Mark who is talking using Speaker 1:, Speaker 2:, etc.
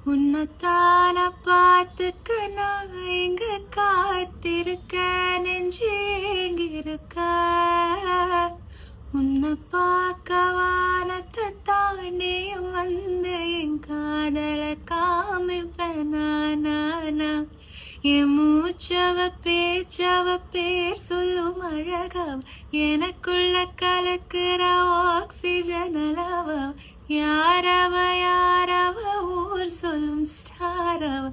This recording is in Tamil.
Speaker 1: உன்னத்தான பார்த்துக்க நான் இங்க காத்திருக்க நெஞ்சேங்கிருக்க உன்னை பார்க்க வானத்தை தாண்டி வந்து என் காதல காமிப்பேன் நானா என் மூச்சவ பேச்சவ பேர் சொல்லும் அழகாவ எனக்குள்ள கலக்குற ஆக்சிஜன் அளவா யாரவ ஊர் சொல்லும் ஸ்டாரவ